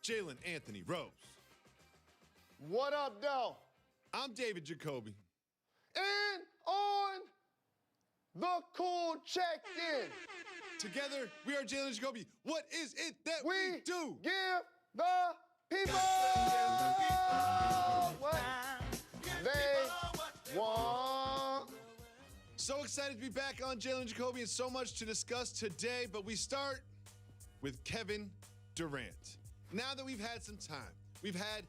Jalen Anthony Rose. What up, though? I'm David Jacoby. And on the cool check-in. Together, we are Jalen Jacoby. What is it that we do? Give the people what they want. So excited to be back on Jalen Jacoby and so much to discuss today, but we start with Kevin Durant. Now that we've had some time, we've had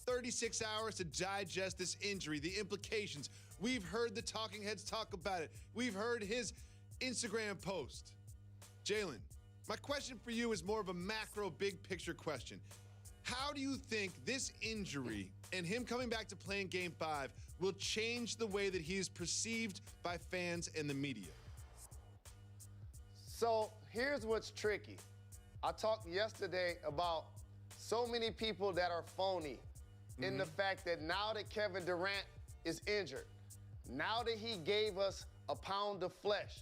36 hours to digest this injury, the implications. We've heard the talking heads talk about it. We've heard his Instagram post. Jalen, my question for you is more of a macro, big picture question. How do you think this injury and him coming back to play in Game 5 will change the way that he is perceived by fans and the media? So here's what's tricky. I talked yesterday about so many people that are phony in the fact that now that Kevin Durant is injured, now that he gave us a pound of flesh,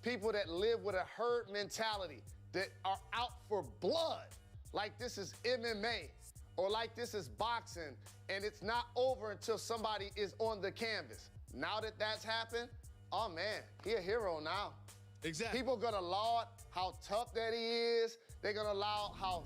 people that live with a herd mentality, that are out for blood, like this is MMA or like this is boxing, and it's not over until somebody is on the canvas. Now that that's happened, oh man, he a hero now. Exactly. People gonna laud how tough that he is. They're gonna laud how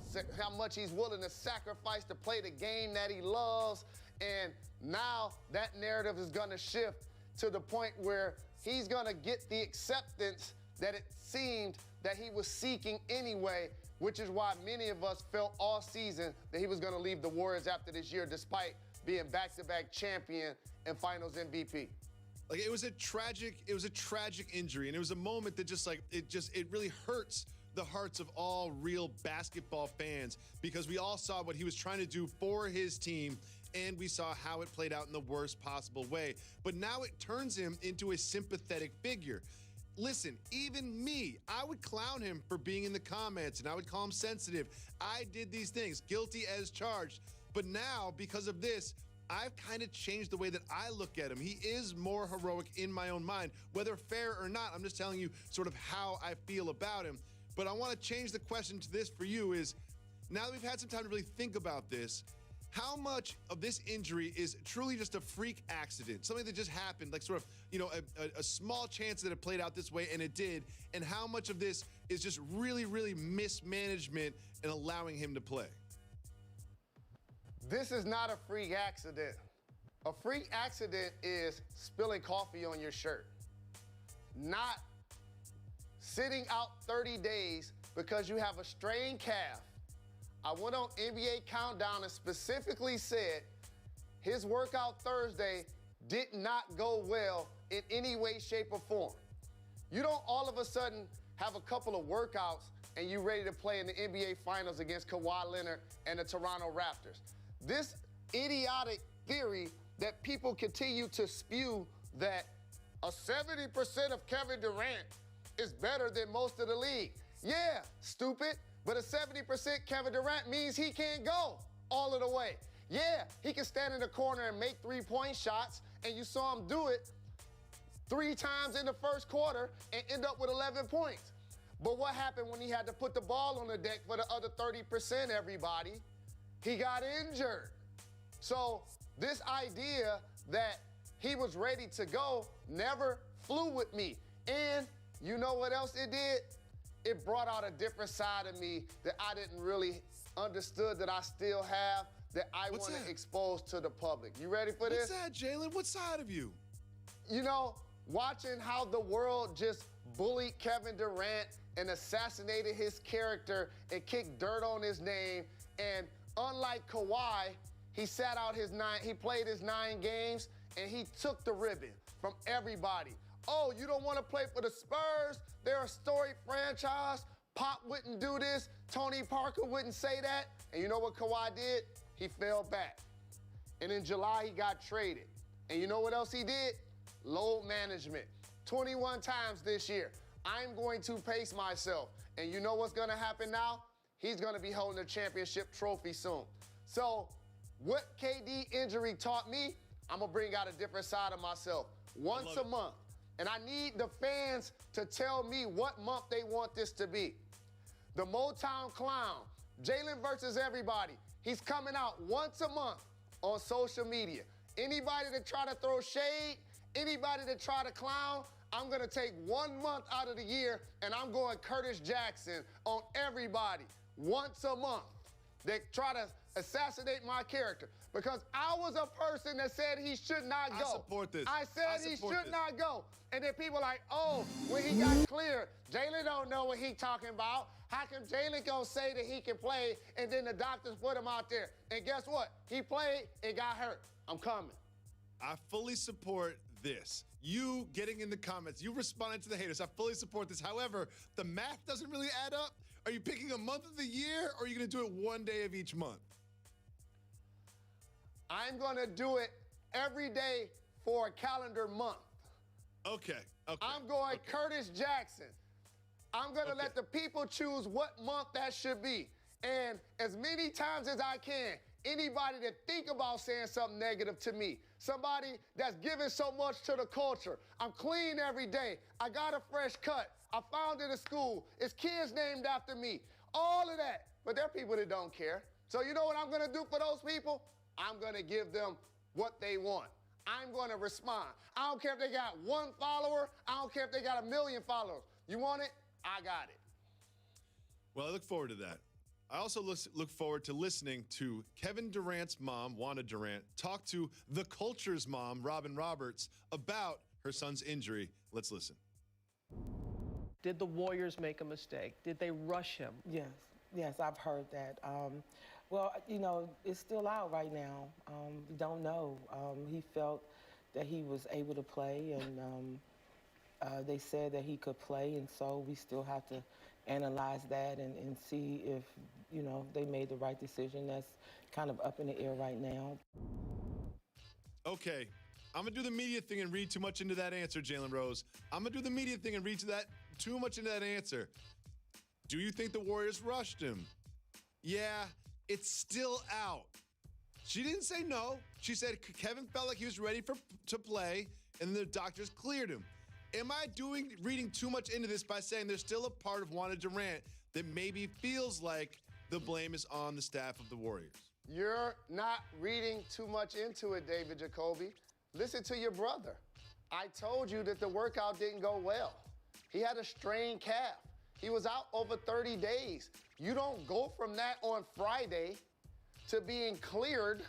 much he's willing to sacrifice to play the game that he loves. And now that narrative is gonna shift to the point where he's gonna get the acceptance that it seemed that he was seeking anyway, which is why many of us felt all season that he was gonna leave the Warriors after this year, despite being back-to-back champion and finals MVP. Like it was a tragic injury, and it was a moment that it really hurts the hearts of all real basketball fans because we all saw what he was trying to do for his team, and we saw how it played out in the worst possible way. But now it turns him into a sympathetic figure. Listen, even me, I would clown him for being in the comments, and I would call him sensitive. I did these things, guilty as charged. But now, because of this, I've kind of changed the way that I look at him. He is more heroic in my own mind, whether fair or not. I'm just telling you sort of how I feel about him. But I want to change the question to this for you is, now that we've had some time to really think about this, how much of this injury is truly just a freak accident, something that just happened, like sort of, a small chance that it played out this way, and it did, and how much of this is just really, really mismanagement and allowing him to play? This is not a freak accident. A freak accident is spilling coffee on your shirt, not sitting out 30 days because you have a strained calf. I went on NBA Countdown and specifically said his workout Thursday did not go well in any way, shape, or form. You don't all of a sudden have a couple of workouts and you're ready to play in the NBA Finals against Kawhi Leonard and the Toronto Raptors. This idiotic theory that people continue to spew that a 70% of Kevin Durant is better than most of the league. Yeah, stupid, but a 70% Kevin Durant means he can't go all of the way. Yeah, he can stand in the corner and make three-point shots, and you saw him do it 3 times in the first quarter and end up with 11 points. But what happened when he had to put the ball on the deck for the other 30%, everybody? He got injured. So this idea that he was ready to go never flew with me. And you know what else it did? It brought out a different side of me that I didn't really understood that I still have, that I want to expose to the public. You ready for this? What's that, Jalen? What side of you? You know, watching how the world just bullied Kevin Durant and assassinated his character and kicked dirt on his name, and unlike Kawhi, he played his 9 games and he took the ribbon from everybody. Oh, you don't want to play for the Spurs? They're a storied franchise. Pop wouldn't do this. Tony Parker wouldn't say that. And you know what Kawhi did? He fell back. And in July, he got traded. And you know what else he did? Load management. 21 times this year. I'm going to pace myself. And you know what's going to happen now? He's going to be holding a championship trophy soon. So what KD injury taught me, I'm going to bring out a different side of myself once a month. And I need the fans to tell me what month they want this to be. The Motown Clown, Jalen versus everybody. He's coming out once a month on social media. Anybody that try to throw shade, anybody that try to clown, I'm going to take 1 month out of the year and I'm going Curtis Jackson on everybody once a month. They try to assassinate my character because I was a person that said he should not go. I support this. I said he should not go. And then people like, oh, when he got cleared, Jalen don't know what he talking about. How come Jalen gonna say that he can play and then the doctors put him out there? And guess what? He played and got hurt. I'm coming. I fully support this. You getting in the comments, you responding to the haters. I fully support this. However, the math doesn't really add up. Are you picking a month of the year or are you gonna do it one day of each month? I'm gonna do it every day for a calendar month. Okay. I'm going Curtis Jackson. I'm gonna let the people choose what month that should be. And as many times as I can, anybody that think about saying something negative to me, somebody that's giving so much to the culture, I'm clean every day, I got a fresh cut, I founded a school, it's kids named after me, all of that. But there are people that don't care. So you know what I'm gonna do for those people? I'm gonna give them what they want. I'm gonna respond. I don't care if they got 1 follower, I don't care if they got 1 million followers. You want it? I got it. Well, I look forward to that. I also look forward to listening to Kevin Durant's mom, Wanda Durant, talk to the Culture's mom, Robin Roberts, about her son's injury. Let's listen. Did the Warriors make a mistake? Did they rush him? Yes, I've heard that. Well, you know, it's still out right now. We don't know. He felt that he was able to play, and they said that he could play, and so we still have to analyze that and see if, you know, they made the right decision. That's kind of up in the air right now. Okay, I'm going to do the media thing and read too much into that answer, Jalen Rose. I'm going to do the media thing and read too much into that answer. Do you think the Warriors rushed him? Yeah, it's still out. She didn't say no. She said Kevin felt like he was ready to play, and the doctors cleared him. Am I reading too much into this by saying there's still a part of Wanda Durant that maybe feels like the blame is on the staff of the Warriors? You're not reading too much into it, David Jacoby. Listen to your brother. I told you that the workout didn't go well. He had a strained calf. He was out over 30 days. You don't go from that on Friday to being cleared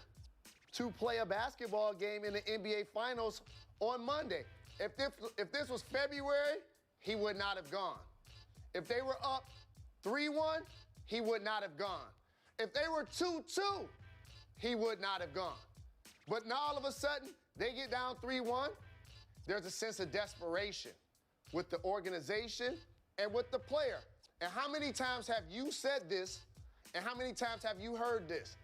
to play a basketball game in the NBA Finals on Monday. If this was February, he would not have gone. If they were up 3-1, he would not have gone. If they were 2-2, he would not have gone. But now all of a sudden, they get down 3-1. There's a sense of desperation with the organization and with the player. And how many times have you said this, and how many times have you heard this?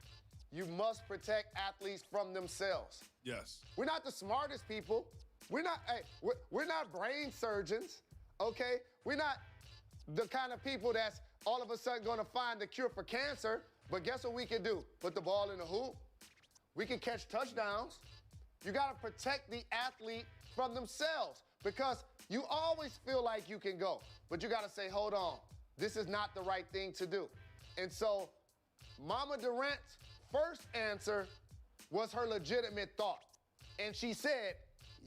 You must protect athletes from themselves. Yes. We're not the smartest people. We're not brain surgeons, okay? We're not the kind of people that's all of a sudden gonna find the cure for cancer, but guess what we can do? Put the ball in the hoop. We can catch touchdowns. You gotta protect the athlete from themselves because you always feel like you can go, but you gotta say, hold on, this is not the right thing to do. And so Mama Durant's first answer was her legitimate thought, and she said,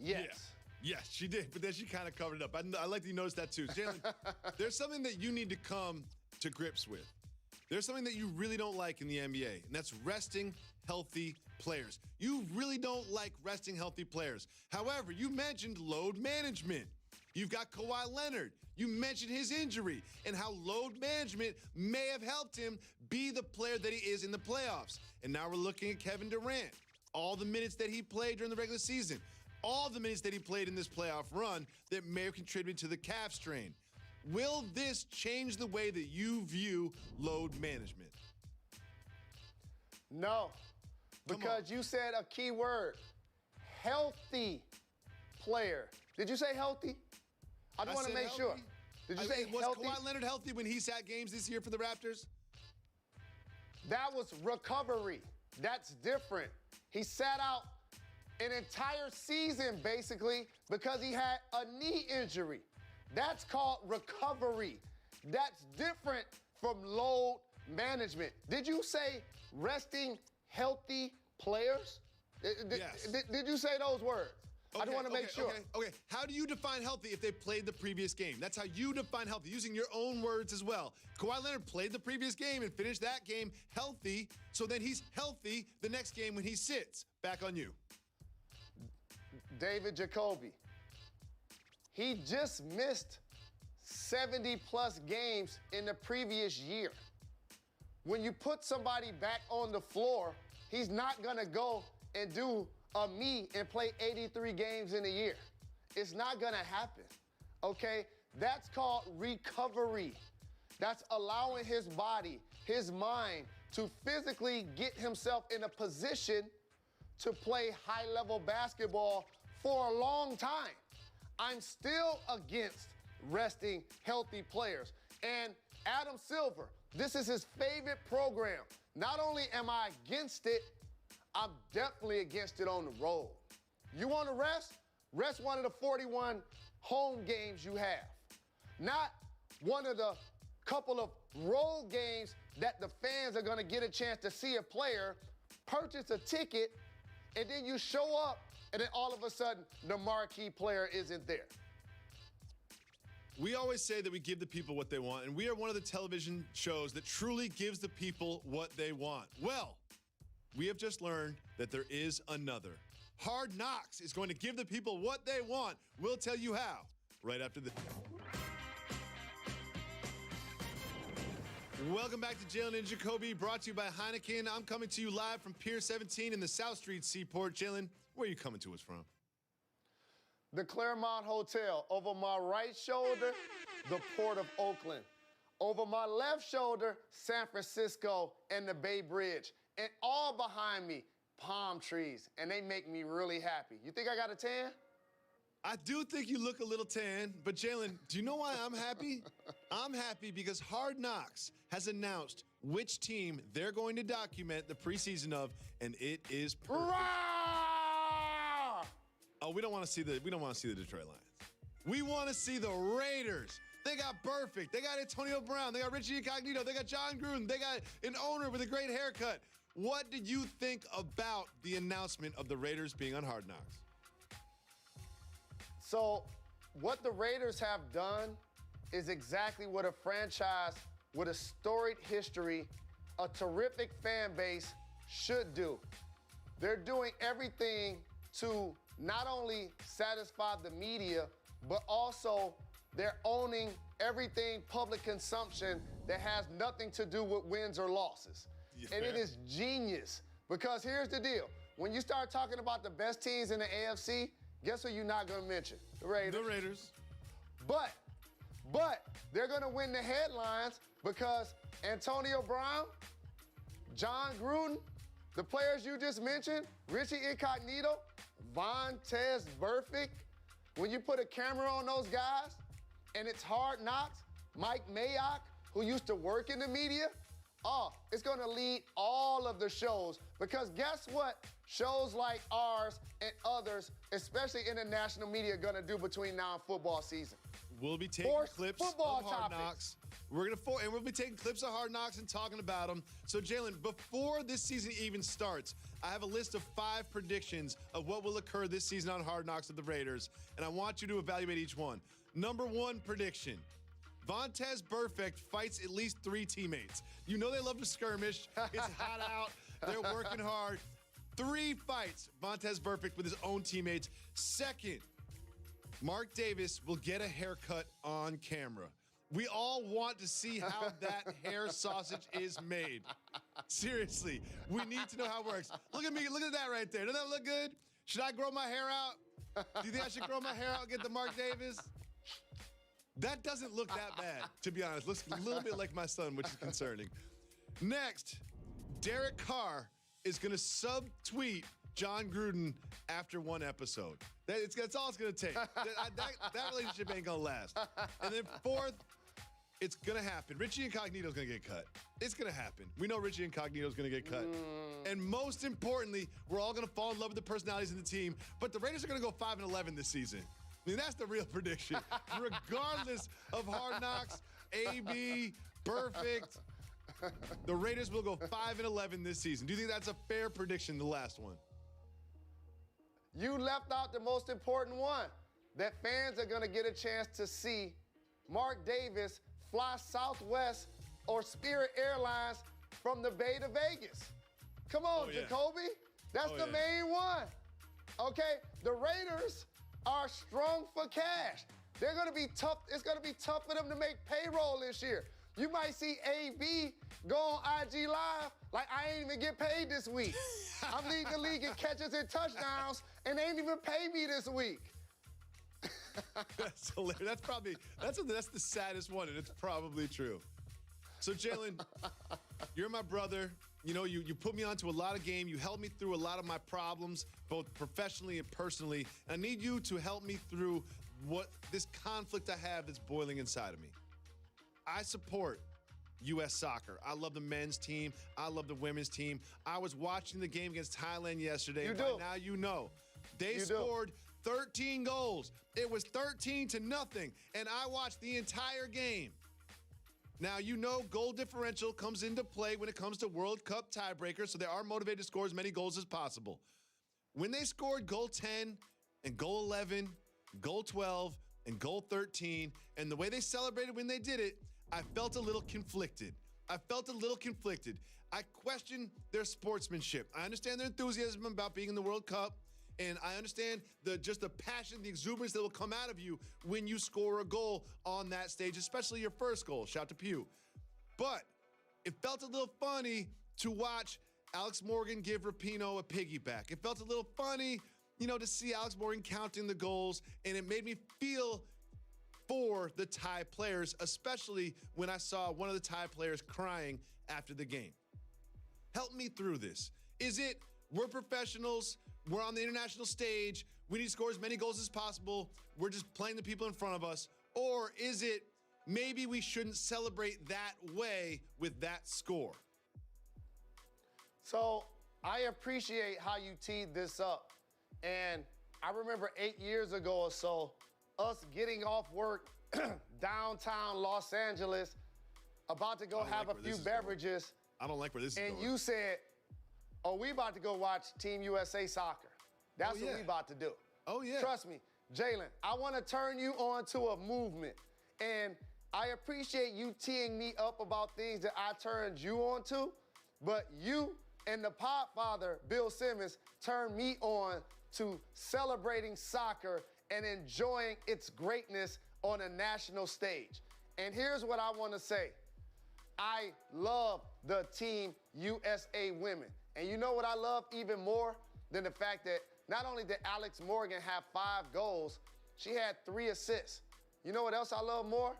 yes. Yeah. Yes, she did, but then she kind of covered it up. I like that you noticed that too. Jalen, there's something that you need to come to grips with. There's something that you really don't like in the NBA, and that's resting healthy players. You really don't like resting healthy players. However, you mentioned load management. You've got Kawhi Leonard. You mentioned his injury and how load management may have helped him be the player that he is in the playoffs. And now we're looking at Kevin Durant. All the minutes that he played during the regular season. All the minutes that he played in this playoff run that may have contributed to the calf strain. Will this change the way that you view load management? No, because you said a key word, healthy player. Did you say healthy? I just want to make sure. Did you say was healthy? Kawhi Leonard healthy when he sat games this year for the Raptors? That was recovery. That's different. He sat out an entire season, basically, because he had a knee injury. That's called recovery. That's different from load management. Did you say resting healthy players? Yes. Did you say those words? I just want to make sure. Okay. How do you define healthy if they played the previous game? That's how you define healthy, using your own words as well. Kawhi Leonard played the previous game and finished that game healthy, so then he's healthy the next game when he sits. Back on you. David Jacoby. He just missed 70-plus games in the previous year. When you put somebody back on the floor, he's not going to go and do me and play 83 games in a year. It's not gonna happen, okay? That's called recovery. That's allowing his body, his mind, to physically get himself in a position to play high-level basketball for a long time. I'm still against resting healthy players. And Adam Silver, this is his favorite program. Not only am I against it, I'm definitely against it on the road. You want to rest? Rest one of the 41 home games you have. Not one of the couple of road games that the fans are going to get a chance to see a player, purchase a ticket, and then you show up, and then all of a sudden, the marquee player isn't there. We always say that we give the people what they want, and we are one of the television shows that truly gives the people what they want. Well, we have just learned that there is another. Hard Knocks is going to give the people what they want. We'll tell you how right after this. Welcome back to Jalen Jacoby, brought to you by Heineken. I'm coming to you live from Pier 17 in the South Street Seaport. Jalen, where are you coming to us from? The Claremont Hotel. Over my right shoulder, the Port of Oakland. Over my left shoulder, San Francisco and the Bay Bridge. And all behind me, palm trees, and they make me really happy. You think I got a tan? I do think you look a little tan, but Jalen, do you know why I'm happy? I'm happy because Hard Knocks has announced which team they're going to document the preseason of, and it is perfect. Hurrah! Oh, we don't want to see the Detroit Lions. We want to see the Raiders. They got Burfict. They got Antonio Brown. They got Richie Incognito. They got John Gruden. They got an owner with a great haircut. What did you think about the announcement of the Raiders being on Hard Knocks? So what the Raiders have done is exactly what a franchise with a storied history, a terrific fan base should do. They're doing everything to not only satisfy the media, but also they're owning everything public consumption that has nothing to do with wins or losses. Yeah. And it is genius, because here's the deal. When you start talking about the best teams in the AFC, guess who you're not going to mention? The Raiders. The Raiders. But they're going to win the headlines because Antonio Brown, John Gruden, the players you just mentioned, Richie Incognito, Vontaze Burfict, when you put a camera on those guys and it's Hard Knocks, Mike Mayock, who used to work in the media, it's going to lead all of the shows, because guess what shows like ours and others, especially international media, are going to do between now and football season? We'll be taking clips of Hard Knocks. And we'll be taking clips of Hard Knocks and talking about them. So, Jalen, before this season even starts, I have a list of 5 predictions of what will occur this season on Hard Knocks of the Raiders, and I want you to evaluate each one. Number 1 prediction. Vontaze Burfict fights at least 3 teammates. You know they love to skirmish. It's hot out. They're working hard. 3 fights, Vontaze Burfict with his own teammates. Second, Mark Davis will get a haircut on camera. We all want to see how that hair sausage is made. Seriously, we need to know how it works. Look at me. Look at that right there. Doesn't that look good? Should I grow my hair out? Do you think I should grow my hair out and get the Mark Davis? That doesn't look that bad, to be honest. Looks a little bit like my son, which is concerning. Next, Derek Carr is going to subtweet John Gruden after 1 episode. That's all it's going to take. That relationship ain't going to last. And then 4th, it's going to happen. Richie Incognito's going to get cut. It's going to happen. We know Richie Incognito's going to get cut. And most importantly, we're all going to fall in love with the personalities of the team. But the Raiders are going to go 5-11 this season. I mean, that's the real prediction. Regardless of Hard Knocks, AB, Burfict, The Raiders will go 5-11 this season. Do you think that's a fair prediction, the last one? You left out the most important one, that fans are going to get a chance to see Mark Davis fly Southwest or Spirit Airlines from the Bay to Vegas. Come on, Jacoby. That's the main one. Okay, the Raiders are strong for cash. They're going to be tough. It's going to be tough for them to make payroll this year. You might see AB go on IG Live like, I ain't even get paid this week. I'm leading the league in catches and touchdowns, and they ain't even pay me this week. That's hilarious. That's the saddest one, and it's probably true. So, Jalen, you're my brother. You know, you put me onto a lot of game. You helped me through a lot of my problems, both professionally and personally. I need you to help me through what this conflict I have that's boiling inside of me. I support U.S. soccer. I love the men's team. I love the women's team. I was watching the game against Thailand yesterday. You and do. by now you know. They scored 13 goals. It was 13-0, and I watched the entire game. Now, you know goal differential comes into play when it comes to World Cup tiebreakers, so they are motivated to score as many goals as possible. When they scored goal 10 and goal 11, goal 12, and goal 13, and the way they celebrated when they did it, I felt a little conflicted. I question their sportsmanship. I understand their enthusiasm about being in the World Cup, and I understand the passion, the exuberance that will come out of you when you score a goal on that stage, especially your first goal. Shout out to Pew. But it felt a little funny to watch Alex Morgan give Rapinoe a piggyback. It felt a little funny, to see Alex Morgan counting the goals, and it made me feel for the Thai players, especially when I saw one of the Thai players crying after the game. Help me through this. Is it we're professionals, we're on the international stage, we need to score as many goals as possible, we're just playing the people in front of us? Or is it maybe we shouldn't celebrate that way with that score? So I appreciate how you teed this up. And I remember 8 years ago or so, us getting off work downtown Los Angeles, about to go have a few beverages. I don't like where this is going. And you said, oh, we about to go watch Team USA soccer. That's what we about to do. Oh, yeah. Trust me, Jalen, I want to turn you on to a movement. And I appreciate you teeing me up about things that I turned you on to, but you and the podfather, Bill Simmons, turned me on to celebrating soccer and enjoying its greatness on a national stage. And here's what I want to say. I love the Team USA women. And you know what I love even more than the fact that not only did Alex Morgan have 5 goals, she had 3 assists. You know what else I love more?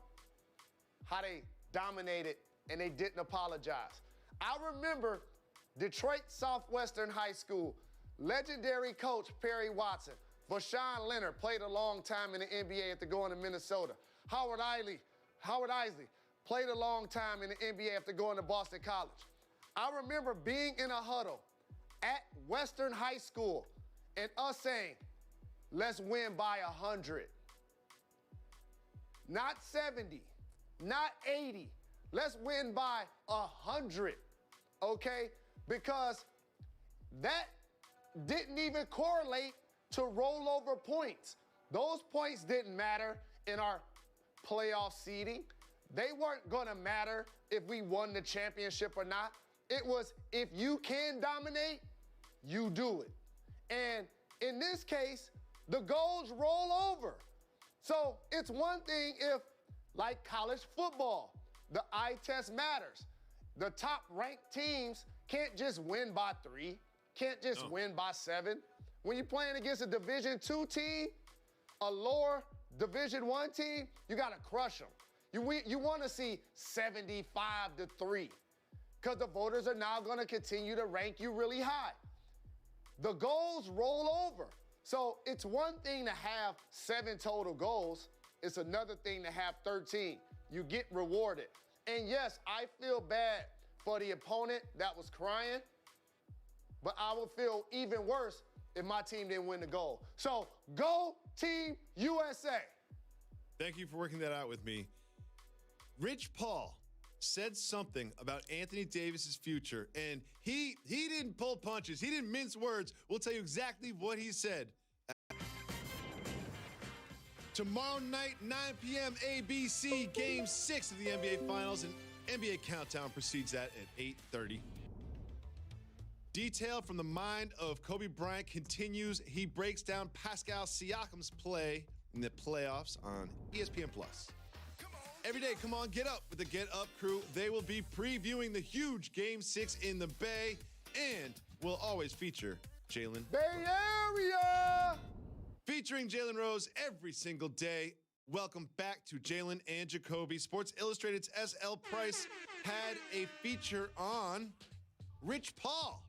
How they dominated and they didn't apologize. I remember Detroit Southwestern High School, legendary coach Perry Watson. Vashawn Leonard played a long time in the NBA after going to Minnesota. Howard Isley played a long time in the NBA after going to Boston College. I remember being in a huddle at Western High School and us saying, let's win by 100. Not 70, not 80. Let's win by 100, okay? Because that didn't even correlate to rollover points. Those points didn't matter in our playoff seeding. They weren't gonna matter if we won the championship or not. It was if you can dominate, you do it. And in this case, the goals roll over. So it's one thing if, like college football, the eye test matters. The top ranked teams can't just win by 3, can't just win by 7. When you're playing against a Division II team, a lower Division I team, you gotta crush them. You wanna see 75-3, because the voters are now gonna continue to rank you really high. The goals roll over. So it's one thing to have 7 total goals, it's another thing to have 13. You get rewarded. And yes, I feel bad for the opponent that was crying, but I would feel even worse if my team didn't win the goal. So go Team USA. Thank you for working that out with me. Rich Paul said something about Anthony Davis's future, and he didn't pull punches. He didn't mince words. We'll tell you exactly what he said. Tomorrow night, 9 p.m. ABC, Game 6 of the NBA Finals, and NBA Countdown precedes that at 8:30. Detail from the mind of Kobe Bryant continues. He breaks down Pascal Siakam's play in the playoffs on ESPN+. Every day, come on, get up with the Get Up crew. They will be previewing the huge Game 6 in the Bay, and will always feature Jalen. Bay Area! Featuring Jalen Rose every single day. Welcome back to Jalen and Jacoby. Sports Illustrated's S.L. Price had a feature on Rich Paul,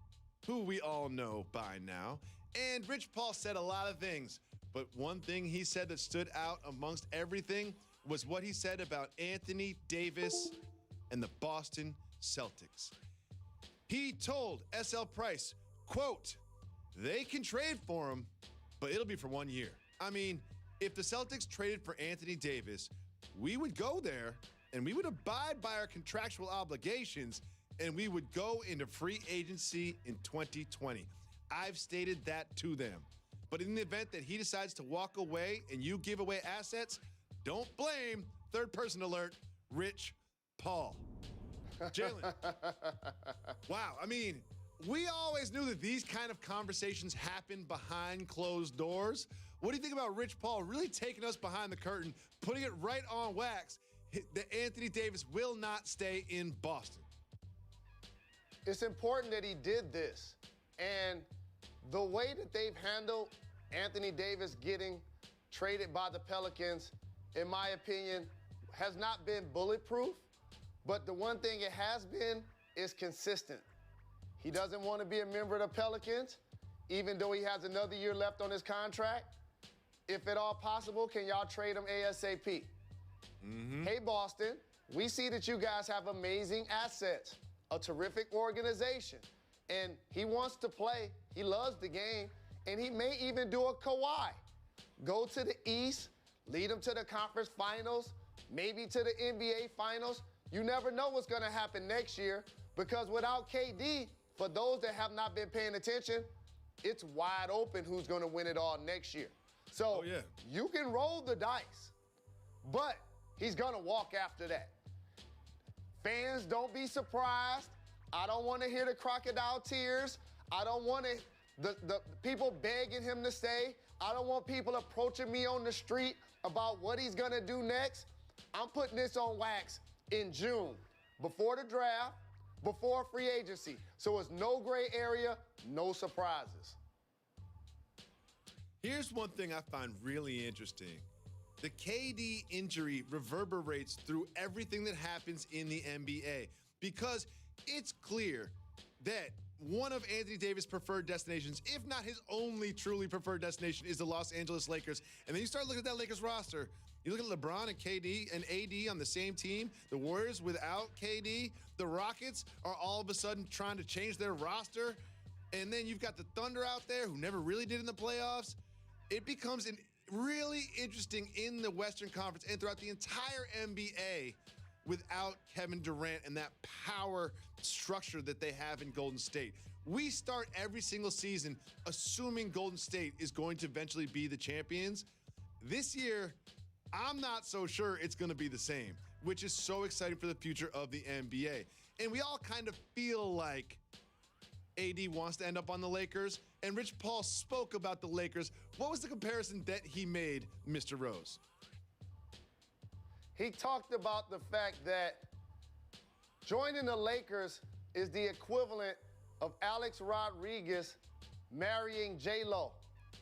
who we all know by now. And Rich Paul said a lot of things, but one thing he said that stood out amongst everything was what he said about Anthony Davis and the Boston Celtics. He told S.L. Price, quote, "They can trade for him, but it'll be for 1 year." I mean, if the Celtics traded for Anthony Davis, we would go there and we would abide by our contractual obligations and we would go into free agency in 2020. I've stated that to them. But in the event that he decides to walk away and you give away assets, don't blame, third person alert, Rich Paul. Jalen. Wow, I mean, we always knew that these kind of conversations happen behind closed doors. What do you think about Rich Paul really taking us behind the curtain, putting it right on wax that Anthony Davis will not stay in Boston? It's important that he did this. And the way that they've handled Anthony Davis getting traded by the Pelicans, in my opinion, has not been bulletproof. But the one thing it has been is consistent. He doesn't want to be a member of the Pelicans, even though he has another year left on his contract. If at all possible, can y'all trade him ASAP? Hey, Boston, we see that you guys have amazing assets, a terrific organization, and he wants to play. He loves the game, and he may even do a Kawhi. Go to the East, lead them to the conference finals, maybe to the NBA finals. You never know what's going to happen next year, because without KD, for those that have not been paying attention, it's wide open who's going to win it all next year. So you can roll the dice, but he's going to walk after that. Fans, don't be surprised. I don't want to hear the crocodile tears. I don't want the people begging him to stay. I don't want people approaching me on the street about what he's going to do next. I'm putting this on wax in June, before the draft, before free agency. So it's no gray area, no surprises. Here's one thing I find really interesting. The KD injury reverberates through everything that happens in the NBA, because it's clear that one of Anthony Davis' preferred destinations, if not his only truly preferred destination, is the Los Angeles Lakers. And then you start looking at that Lakers roster. You look at LeBron and KD and AD on the same team, the Warriors without KD, the Rockets are all of a sudden trying to change their roster, and then you've got the Thunder out there who never really did in the playoffs. It becomes really interesting in the Western Conference and throughout the entire NBA without Kevin Durant and that power structure that they have in Golden State. We start every single season assuming Golden State is going to eventually be the champions. This year, I'm not so sure it's going to be the same, which is so exciting for the future of the NBA. And we all kind of feel like AD wants to end up on the Lakers, and Rich Paul spoke about the Lakers. What was the comparison that he made, Mr. Rose? He talked about the fact that joining the Lakers is the equivalent of Alex Rodriguez marrying J-Lo.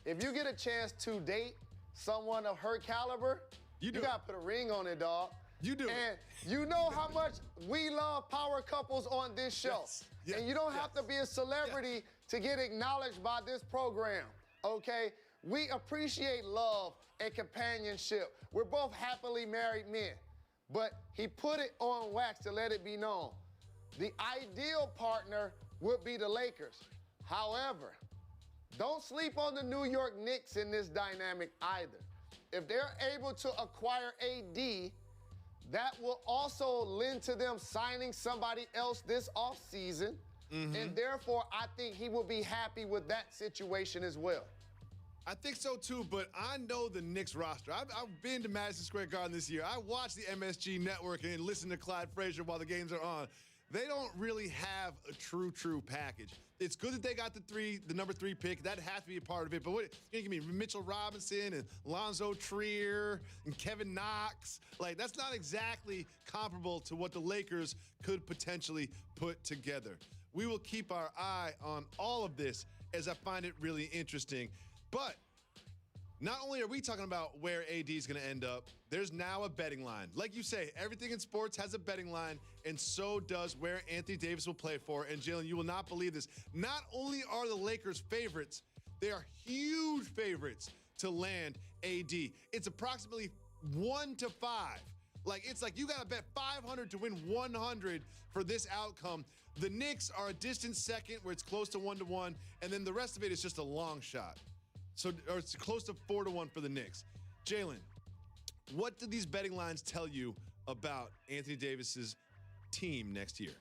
If you get a chance to date someone of her caliber, you got to put a ring on it, dog. You do. And you know how much we love power couples on this show. Yes. And you don't have to be a celebrity to get acknowledged by this program, okay? We appreciate love and companionship. We're both happily married men. But he put it on wax to let it be known. The ideal partner would be the Lakers. However, don't sleep on the New York Knicks in this dynamic either. If they're able to acquire AD, That will also lend to them signing somebody else this offseason. And therefore, I think he will be happy with that situation as well. I think so too, but I know the Knicks roster. I've been to Madison Square Garden this year. I watched the MSG Network and listened to Clyde Frazier while the games are on. They don't really have a true package. It's good that they got the number 3 pick. That has to be a part of it. But what you give me Mitchell Robinson and Lonzo Trier and Kevin Knox? Like, that's not exactly comparable to what the Lakers could potentially put together. We will keep our eye on all of this as I find it really interesting. But not only are we talking about where AD is going to end up, there's now a betting line. Like you say, everything in sports has a betting line, and so does where Anthony Davis will play for. And Jalen, you will not believe this. Not only are the Lakers favorites, they are huge favorites to land AD. It's approximately 1 to 5. It's like you got to bet 500 to win 100 for this outcome. The Knicks are a distant second where it's close to 1 to 1, and then the rest of it is just a long shot. Or it's close to 4 to 1 for the Knicks. Jalen, what do these betting lines tell you about Anthony Davis's team next year?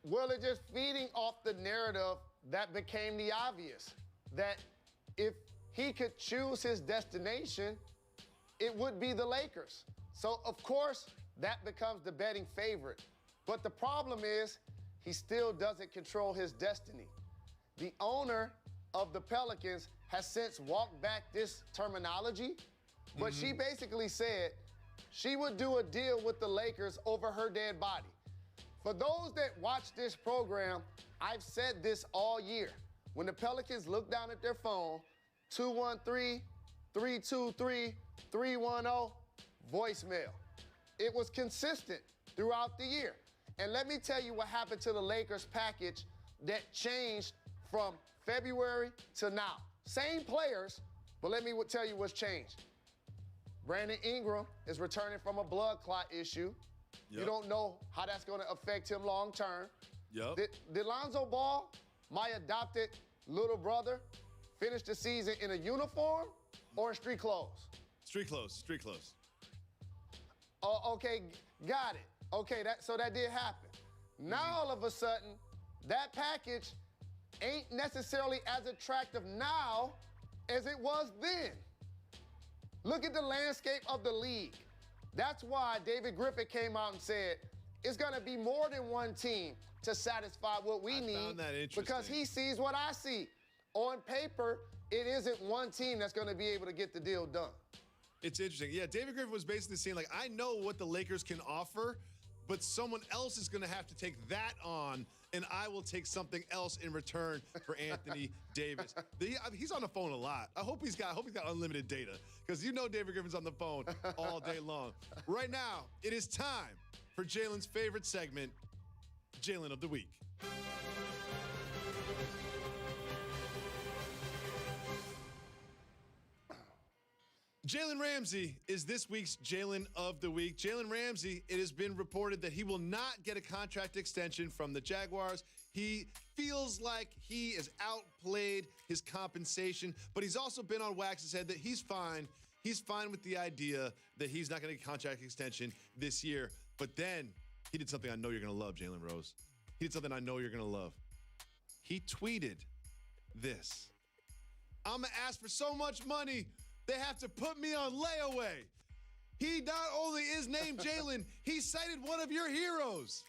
Well, it's just feeding off the narrative that became the obvious, that if he could choose his destination, it would be the Lakers. So, of course, that becomes the betting favorite. But the problem is he still doesn't control his destiny. The owner of the Pelicans has since walked back this terminology, but she basically said she would do a deal with the Lakers over her dead body. For those that watch this program, I've said this all year. When the Pelicans look down at their phone, 213-323-310, voicemail. It was consistent throughout the year. And let me tell you what happened to the Lakers package that changed from February to now. Same players, but let me tell you what's changed. Brandon Ingram is returning from a blood clot issue. Yep. You don't know how that's going to affect him long term. Yep. Did Lonzo Ball, my adopted little brother, finish the season in a uniform or in street clothes? Street clothes. Oh, okay, got it. Okay, so that did happen. Now all of a sudden, that package ain't necessarily as attractive now as it was then. Look at the landscape of the league. That's why David Griffin came out and said, it's gonna be more than one team to satisfy what we need. Found that interesting. Because he sees what I see. On paper, it isn't one team that's gonna be able to get the deal done. It's interesting. Yeah, David Griffin was basically saying, I know what the Lakers can offer, but someone else is going to have to take that on, and I will take something else in return for Anthony Davis. He's on the phone a lot. I hope he's got unlimited data, because you know David Griffin's on the phone all day long. Right now, it is time for Jalen's favorite segment, Jalen of the Week. Jalen Ramsey is this week's Jalen of the Week. Jalen Ramsey, it has been reported that he will not get a contract extension from the Jaguars. He feels like he has outplayed his compensation, but he's also been on Wax's head that he's fine. He's fine with the idea that he's not going to get a contract extension this year. But then he did something I know you're going to love, Jalen Rose. He did something I know you're going to love. He tweeted this. I'm going to ask for so much money, they have to put me on layaway. He not only is named Jalen, he cited one of your heroes.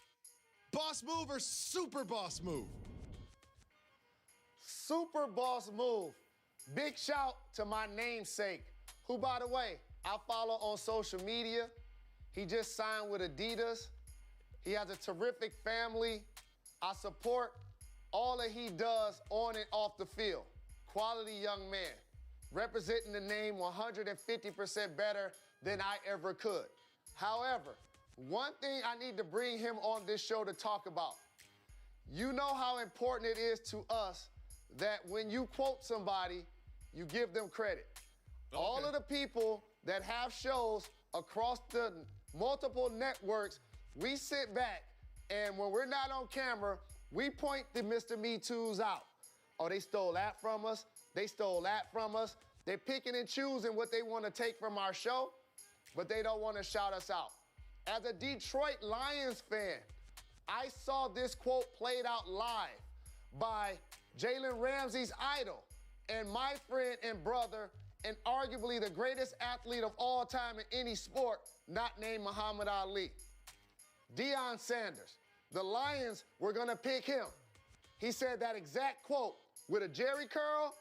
Boss move or super boss move? Super boss move. Big shout to my namesake, who, by the way, I follow on social media. He just signed with Adidas. He has a terrific family. I support all that he does on and off the field. Quality young man, representing the name 150% better than I ever could. However, one thing I need to bring him on this show to talk about. You know how important it is to us that when you quote somebody, you give them credit. Okay. All of the people that have shows across the multiple networks, we sit back, and when we're not on camera, we point the Mr. Me Too's out. Oh, they stole that from us. They stole that from us. They're picking and choosing what they want to take from our show, but they don't want to shout us out. As a Detroit Lions fan, I saw this quote played out live by Jalen Ramsey's idol and my friend and brother and arguably the greatest athlete of all time in any sport, not named Muhammad Ali. Deion Sanders. The Lions were going to pick him. He said that exact quote with a jerry curl,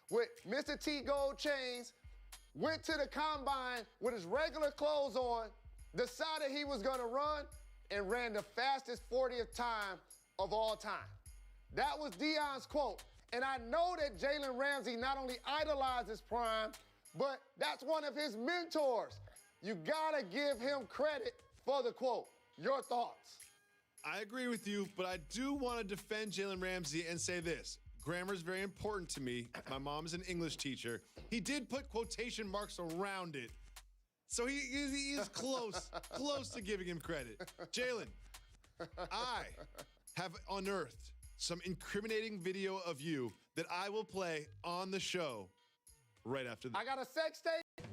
with Mr. T gold chains, went to the combine with his regular clothes on, decided he was going to run, and ran the fastest 40th time of all time. That was Deion's quote. And I know that Jalen Ramsey not only idolizes Prime, but that's one of his mentors. You gotta give him credit for the quote. Your thoughts? I agree with you, but I do want to defend Jalen Ramsey and say this. Grammar is very important to me. My mom is an English teacher. He did put quotation marks around it. So he is close, close to giving him credit. Jalen, I have unearthed some incriminating video of you that I will play on the show right after this. I got a sex tape.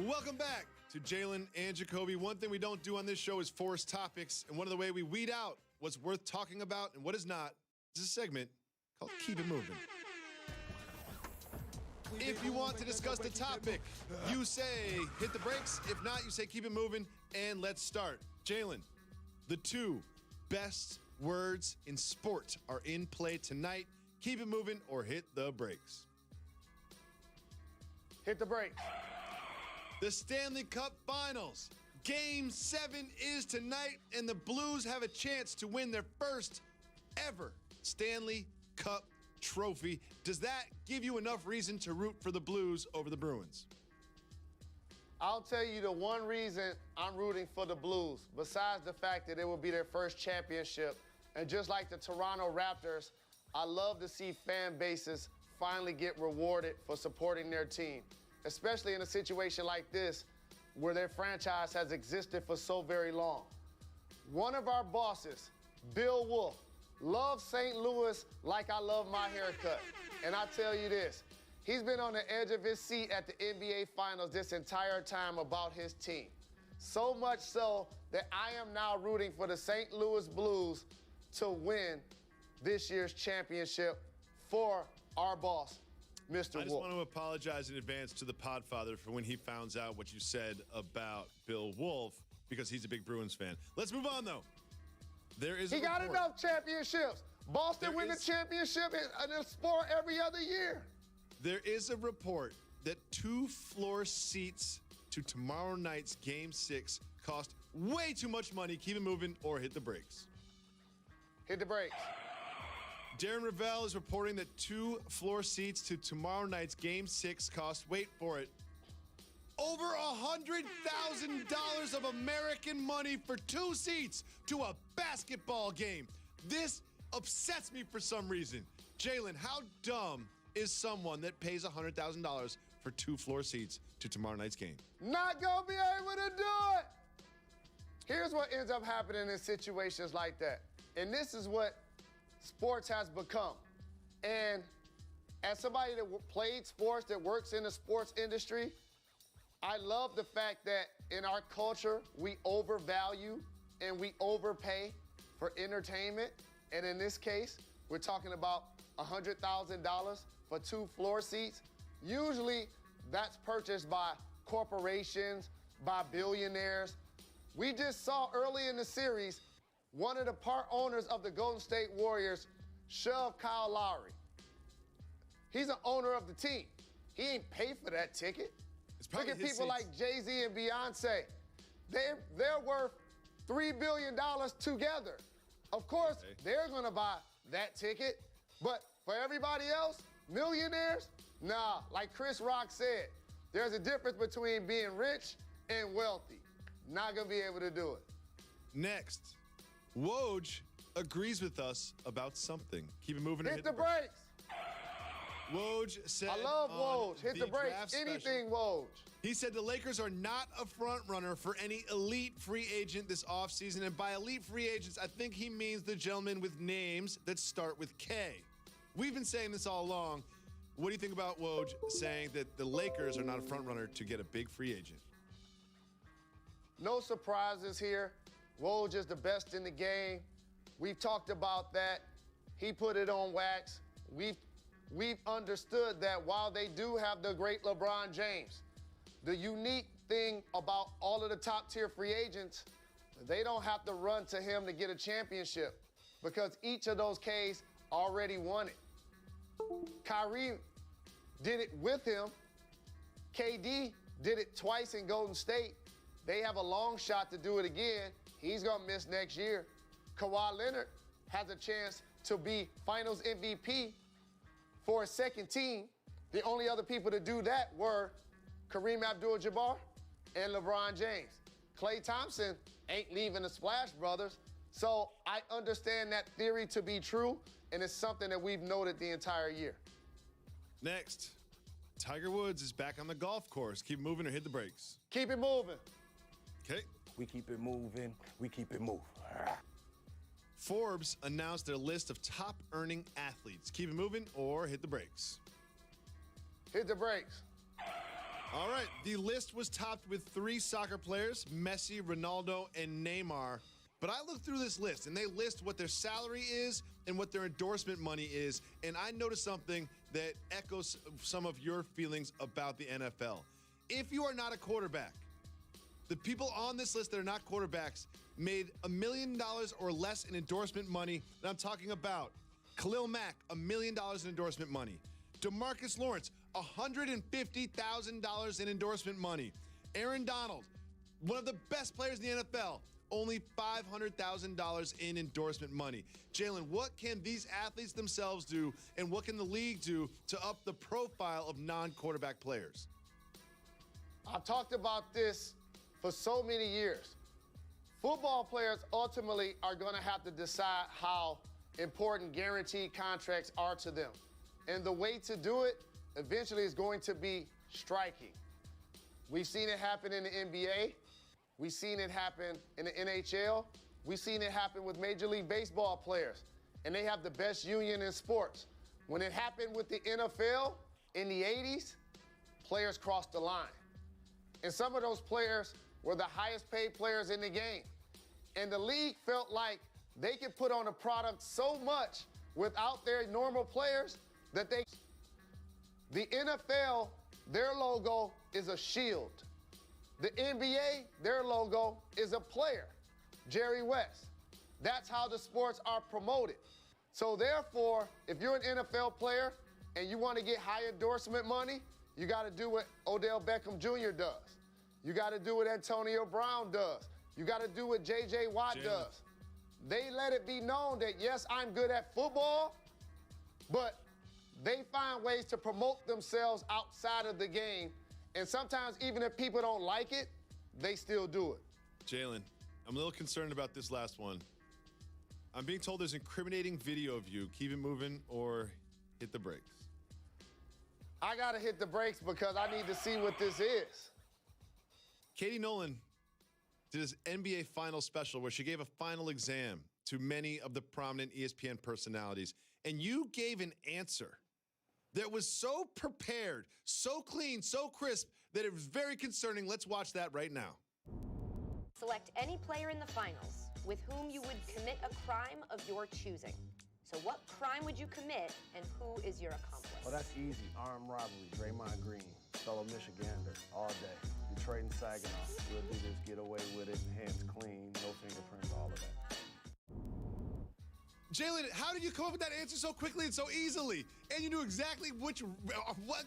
Welcome back to Jalen and Jacoby. One thing we don't do on this show is force topics, and one of the way we weed out what's worth talking about and what is not is a segment called Keep It Moving. If you want to discuss the topic, you say hit the brakes. If not, you say keep it moving, and let's start. Jalen, the two best words in sport are in play tonight. Keep it moving or hit the brakes. Hit the brakes. The Stanley Cup Finals. Game 7 is tonight, and the Blues have a chance to win their first ever Stanley Cup trophy. Does that give you enough reason to root for the Blues over the Bruins? I'll tell you the one reason I'm rooting for the Blues, besides the fact that it will be their first championship, and just like the Toronto Raptors, I love to see fan bases finally get rewarded for supporting their team, especially in a situation like this where their franchise has existed for so very long. One of our bosses, Bill Wolf, loves St. Louis like I love my haircut. And I tell you this, he's been on the edge of his seat at the NBA Finals this entire time about his team. So much so that I am now rooting for the St. Louis Blues to win this year's championship for our boss, Mr. I just Wolf. want to apologize in advance to the Podfather for when he found out what you said about Bill Wolf, because he's a big Bruins fan. Let's move on, though. He got enough championships. Boston win the championship in a sport every other year. There is a report that 2 floor seats to tomorrow night's Game 6 cost way too much money. Keep it moving or hit the brakes. Hit the brakes. Darren Ravel is reporting that 2 floor seats to tomorrow night's Game 6 cost, wait for it, over $100,000 of American money for 2 seats to a basketball game. This upsets me for some reason. Jalen, how dumb is someone that pays $100,000 for 2 floor seats to tomorrow night's game? Not gonna be able to do it. Here's what ends up happening in situations like that. And this is what sports has become. And as somebody that played sports, that works in the sports industry, I love the fact that in our culture, we overvalue and we overpay for entertainment. And in this case, we're talking about $100,000 for 2 floor seats. Usually that's purchased by corporations, by billionaires. We just saw early in the series, one of the part owners of the Golden State Warriors shove Kyle Lowry. He's an owner of the team. He ain't pay for that ticket. Look at people like Jay-Z and Beyonce. They're worth $3 billion together. Of course, they're gonna buy that ticket, but for everybody else, millionaires, nah, like Chris Rock said, there's a difference between being rich and wealthy. Not gonna be able to do it. Next, Woj agrees with us about something. Keep it moving. Hit the brakes. Woj said, I love Woj. Hit the brakes. Anything Woj. He said the Lakers are not a front runner for any elite free agent this offseason. And by elite free agents, I think he means the gentlemen with names that start with K. We've been saying this all along. What do you think about Woj saying that the Lakers are not a front runner to get a big free agent? No surprises here. Woj is the best in the game. We've talked about that. He put it on wax. We've understood that while they do have the great LeBron James, the unique thing about all of the top-tier free agents, they don't have to run to him to get a championship because each of those Ks already won it. Kyrie did it with him. KD did it twice in Golden State. They have a long shot to do it again. He's going to miss next year. Kawhi Leonard has a chance to be Finals MVP for a second team. The only other people to do that were Kareem Abdul-Jabbar and LeBron James. Klay Thompson ain't leaving the Splash Brothers. So I understand that theory to be true, and it's something that we've noted the entire year. Next, Tiger Woods is back on the golf course. Keep moving or hit the brakes. Keep it moving. Okay. We keep it moving. We keep it moving. Forbes announced their list of top earning athletes. Keep it moving or hit the brakes. Hit the brakes. All right, the list was topped with 3 soccer players, Messi, Ronaldo, and Neymar. But I looked through this list, and they list what their salary is and what their endorsement money is, and I noticed something that echoes some of your feelings about the NFL. If you are not a quarterback, the people on this list that are not quarterbacks made $1 million or less in endorsement money, and I'm talking about Khalil Mack, $1 million in endorsement money. DeMarcus Lawrence, $150,000 in endorsement money. Aaron Donald, one of the best players in the NFL, only $500,000 in endorsement money. Jalen, what can these athletes themselves do, and what can the league do to up the profile of non-quarterback players? I've talked about this for so many years. Football players ultimately are going to have to decide how important guaranteed contracts are to them. And the way to do it eventually is going to be striking. We've seen it happen in the NBA. We've seen it happen in the NHL. We've seen it happen with Major League Baseball players. And they have the best union in sports. When it happened with the NFL in the 80s, players crossed the line. And some of those players were the highest paid players in the game. And the league felt like they could put on a product so much without their normal players that the NFL, their logo is a shield. The NBA, their logo is a player, Jerry West. That's how the sports are promoted. So therefore, if you're an NFL player and you want to get high endorsement money, you got to do what Odell Beckham Jr. does. You got to do what Antonio Brown does. You got to do what J.J. Watt does. They let it be known that, yes, I'm good at football, but they find ways to promote themselves outside of the game. And sometimes, even if people don't like it, they still do it. Jalen, I'm a little concerned about this last one. I'm being told there's incriminating video of you. Keep it moving or hit the brakes. I got to hit the brakes because I need to see what this is. Katie Nolan did his NBA final special where she gave a final exam to many of the prominent ESPN personalities. And you gave an answer that was so prepared, so clean, so crisp, that it was very concerning. Let's watch that right now. Select any player in the finals with whom you would commit a crime of your choosing. So what crime would you commit, and who is your accomplice? Well, that's easy. Armed robbery, Draymond Green, fellow Michigander, all day. Detroit and Saginaw. We'll do this, get away with it, hands clean, no fingerprints, all of that. Jalen, how did you come up with that answer so quickly and so easily? And you knew exactly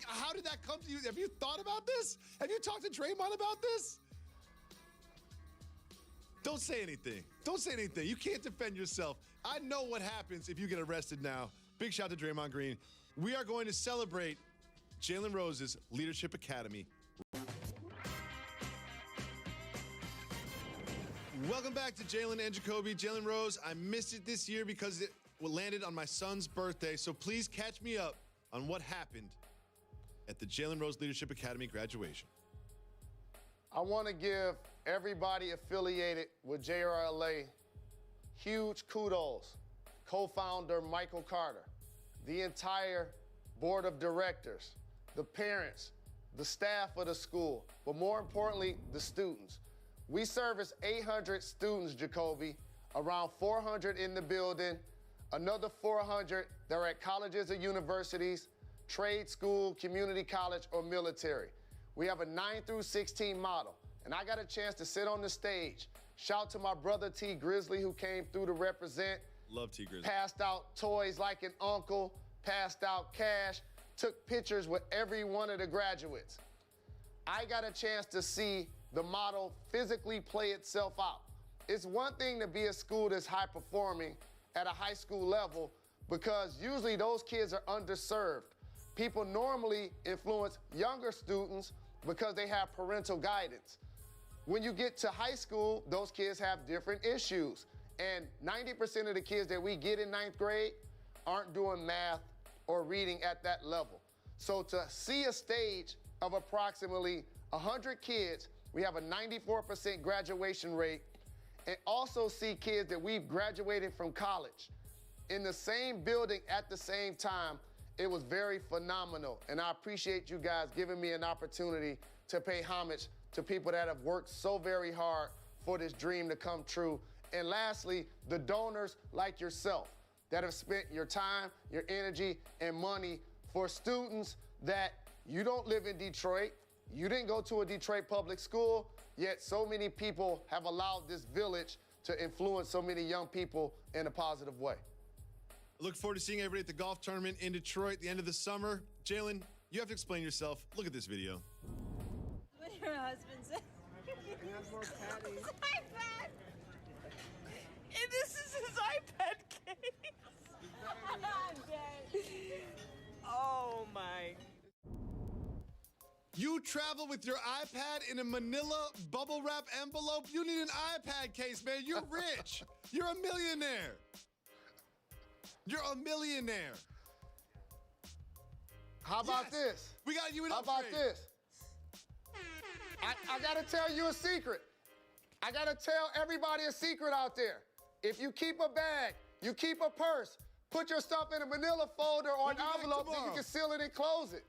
how did that come to you? Have you thought about this? Have you talked to Draymond about this? Don't say anything. Don't say anything. You can't defend yourself. I know what happens if you get arrested now. Big shout to Draymond Green. We are going to celebrate Jalen Rose's Leadership Academy. Welcome back to Jalen and Jacoby. Jalen Rose, I missed it this year because it landed on my son's birthday, so please catch me up on what happened at the Jalen Rose Leadership Academy graduation. I want to give everybody affiliated with JRLA huge kudos. Co-founder Michael Carter, the entire board of directors, the parents, the staff of the school, but more importantly, the students. We service 800 students, Jacoby, around 400 in the building, another 400 that are at colleges or universities, trade school, community college, or military. We have a 9 through 16 model, and I got a chance to sit on the stage, shout to my brother T. Grizzly, who came through to represent. Love T. Grizzly. Passed out toys like an uncle, passed out cash, took pictures with every one of the graduates. I got a chance to see the model physically play itself out. It's one thing to be a school that's high performing at a high school level because usually those kids are underserved. People normally influence younger students because they have parental guidance. When you get to high school, those kids have different issues. And 90% of the kids that we get in 9th grade aren't doing math or reading at that level. So to see a stage of approximately 100 kids, we have a 94% graduation rate, and also see kids that we've graduated from college in the same building at the same time. It was very phenomenal, and I appreciate you guys giving me an opportunity to pay homage to people that have worked so very hard for this dream to come true. And lastly, the donors like yourself that have spent your time, your energy, and money for students that you don't live in Detroit, you didn't go to a Detroit public school, yet so many people have allowed this village to influence so many young people in a positive way. Look forward to seeing everybody at the golf tournament in Detroit at the end of the summer. Jalen, you have to explain yourself. Look at this video. What your husband said. His iPad. And this is his iPad case. I'm dead. Oh my. You travel with your iPad in a manila bubble wrap envelope? You need an iPad case, man. You're rich. You're a millionaire. You're a millionaire. How about Yes. this? We got you an How upgrade. about this? I gotta tell you a secret. I gotta tell everybody a secret out there. If you keep a bag, you keep a purse, put your stuff in a manila folder or We'll an be back envelope, then you tomorrow. can seal it and close it.